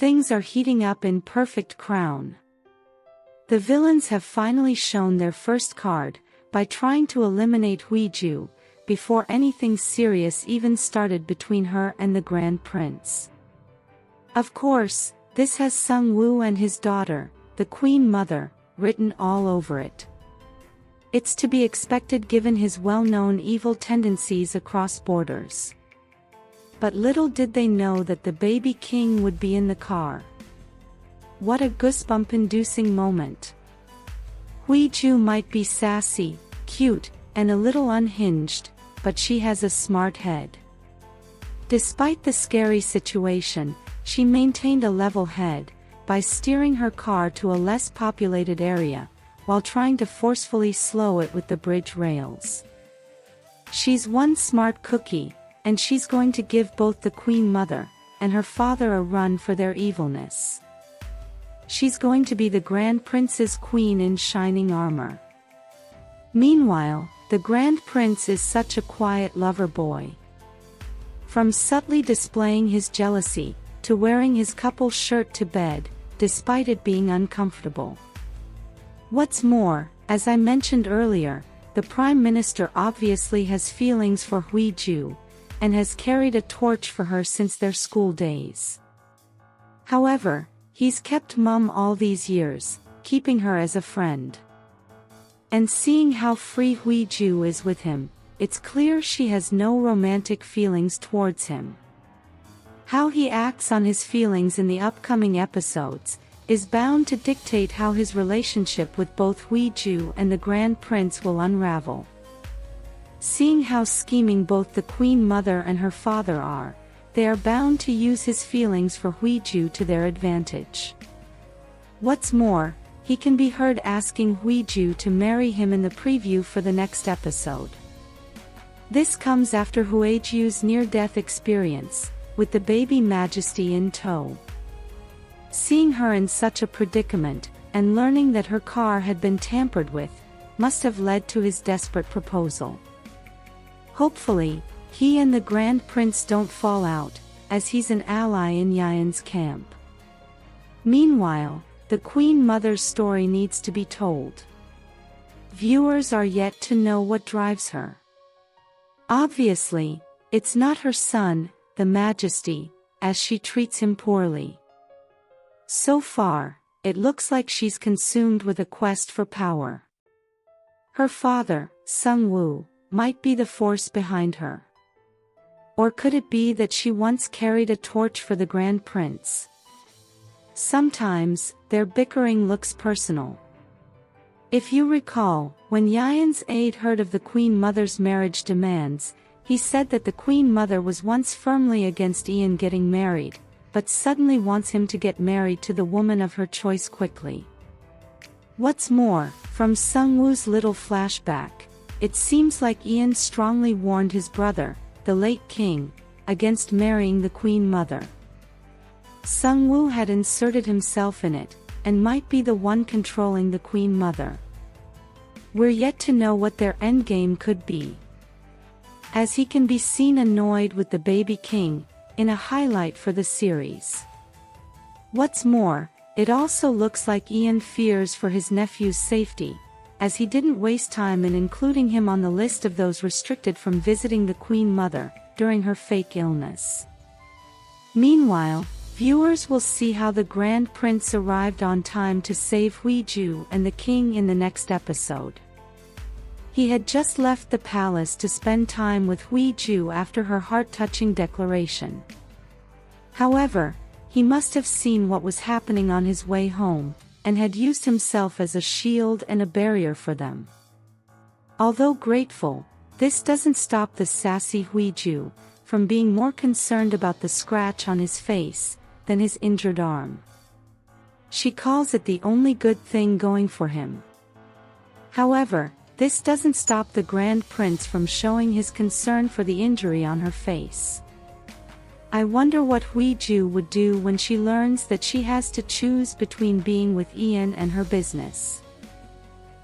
Things are heating up in Perfect Crown. The villains have finally shown their first card, by trying to eliminate HuiJu, before anything serious even started between her and the Grand Prince. Of course, this has SungWoo and his daughter, the Queen Mother, written all over it. It's to be expected given his well-known evil tendencies across borders. But little did they know that the baby king would be in the car. What a goosebump-inducing moment. HuiJu might be sassy, cute, and a little unhinged, but she has a smart head. Despite the scary situation, she maintained a level head, by steering her car to a less populated area, while trying to forcefully slow it with the bridge rails. She's one smart cookie, and she's going to give both the Queen Mother and her father a run for their evilness. She's going to be the Grand Prince's queen in shining armor. Meanwhile, the Grand Prince is such a quiet lover boy. From subtly displaying his jealousy, to wearing his couple shirt to bed, despite it being uncomfortable. What's more, as I mentioned earlier, the Prime Minister obviously has feelings for HuiJu, and has carried a torch for her since their school days. However, he's kept mum all these years, keeping her as a friend. And seeing how free HuiJu is with him, it's clear she has no romantic feelings towards him. How he acts on his feelings in the upcoming episodes, is bound to dictate how his relationship with both HuiJu and the Grand Prince will unravel. Seeing how scheming both the Queen Mother and her father are, they are bound to use his feelings for HuiJu to their advantage. What's more, he can be heard asking HuiJu to marry him in the preview for the next episode. This comes after HuiJu's near-death experience, with the baby Majesty in tow. Seeing her in such a predicament, and learning that her car had been tampered with, must have led to his desperate proposal. Hopefully, he and the Grand Prince don't fall out, as he's an ally in Yeon's camp. Meanwhile, the Queen Mother's story needs to be told. Viewers are yet to know what drives her. Obviously, it's not her son, the Majesty, as she treats him poorly. So far, it looks like she's consumed with a quest for power. Her father, SungWoo, might be the force behind her. Or could it be that she once carried a torch for the Grand Prince? Sometimes, their bickering looks personal. If you recall, when Yeon's aide heard of the Queen Mother's marriage demands, he said that the Queen Mother was once firmly against Byeon getting married, but suddenly wants him to get married to the woman of her choice quickly. What's more, from SungWoo's little flashback, it seems like Byeon strongly warned his brother, the late king, against marrying the Queen Mother. SungWoo had inserted himself in it, and might be the one controlling the Queen Mother. We're yet to know what their endgame could be, as he can be seen annoyed with the baby king, in a highlight for the series. What's more, it also looks like Byeon fears for his nephew's safety, as he didn't waste time in including him on the list of those restricted from visiting the Queen Mother, during her fake illness. Meanwhile, viewers will see how the Grand Prince arrived on time to save HuiJu and the king in the next episode. He had just left the palace to spend time with HuiJu after her heart-touching declaration. However, he must have seen what was happening on his way home, and had used himself as a shield and a barrier for them. Although grateful, this doesn't stop the sassy HuiJu from being more concerned about the scratch on his face than his injured arm. She calls it the only good thing going for him. However, this doesn't stop the Grand Prince from showing his concern for the injury on her face. I wonder what HuiJu would do when she learns that she has to choose between being with Byeon and her business.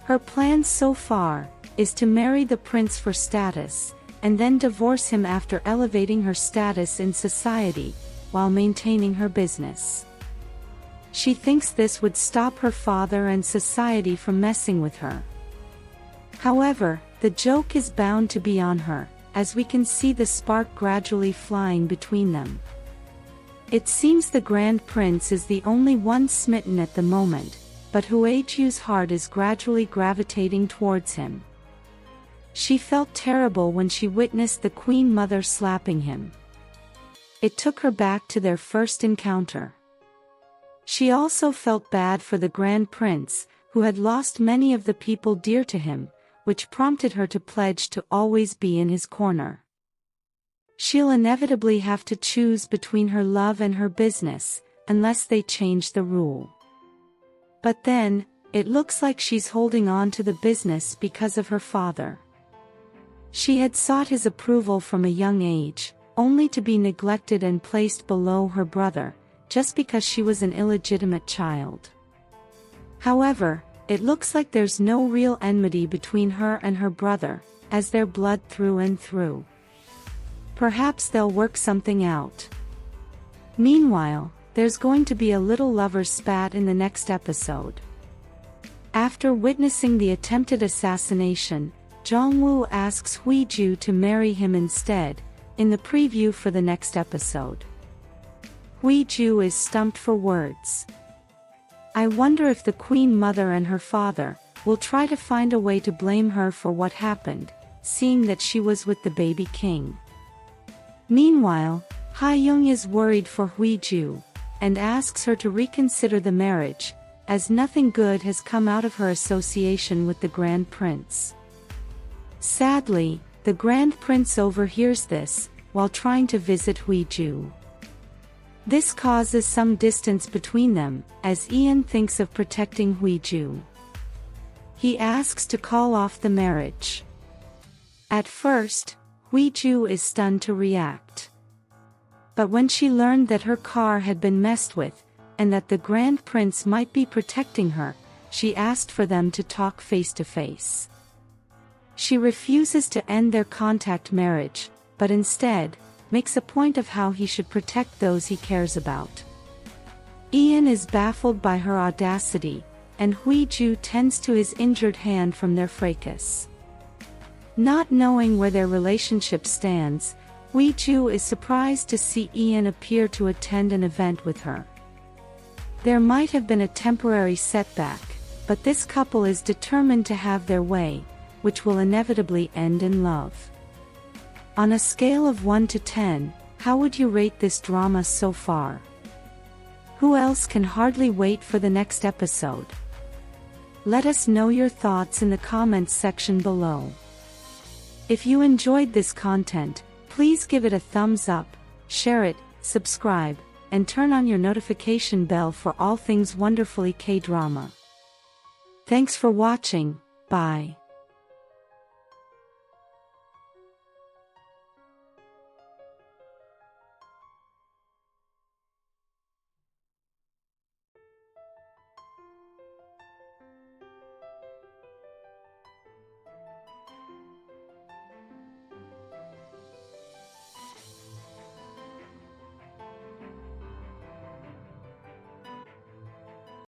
Her plan so far is to marry the prince for status, and then divorce him after elevating her status in society, while maintaining her business. She thinks this would stop her father and society from messing with her. However, the joke is bound to be on her, as we can see the spark gradually flying between them. It seems the Grand Prince is the only one smitten at the moment, but HuiJu's heart is gradually gravitating towards him. She felt terrible when she witnessed the Queen Mother slapping him. It took her back to their first encounter. She also felt bad for the Grand Prince, who had lost many of the people dear to him, which prompted her to pledge to always be in his corner. She'll inevitably have to choose between her love and her business, unless they change the rule. But then, it looks like she's holding on to the business because of her father. She had sought his approval from a young age, only to be neglected and placed below her brother, just because she was an illegitimate child. However, it looks like there's no real enmity between her and her brother, as they're blood through and through. Perhaps they'll work something out. Meanwhile, there's going to be a little lover's spat in the next episode. After witnessing the attempted assassination, SungWoo asks HuiJu to marry him instead, in the preview for the next episode. HuiJu is stumped for words. I wonder if the Queen Mother and her father will try to find a way to blame her for what happened, seeing that she was with the baby king. Meanwhile, HuiJu is worried for HuiJu, and asks her to reconsider the marriage, as nothing good has come out of her association with the Grand Prince. Sadly, the Grand Prince overhears this, while trying to visit HuiJu. This causes some distance between them, as Byeon thinks of protecting HuiJu. He asks to call off the marriage. At first, HuiJu is stunned to react. But when she learned that her car had been messed with, and that the Grand Prince might be protecting her, she asked for them to talk face to face. She refuses to end their contact marriage, but instead, makes a point of how he should protect those he cares about. Byeon is baffled by her audacity, and HuiJu tends to his injured hand from their fracas. Not knowing where their relationship stands, HuiJu is surprised to see Byeon appear to attend an event with her. There might have been a temporary setback, but this couple is determined to have their way, which will inevitably end in love. On a scale of 1 to 10, how would you rate this drama so far? Who else can hardly wait for the next episode? Let us know your thoughts in the comments section below. If you enjoyed this content, please give it a thumbs up, share it, subscribe, and turn on your notification bell for all things wonderfully K-drama. Thanks for watching, bye.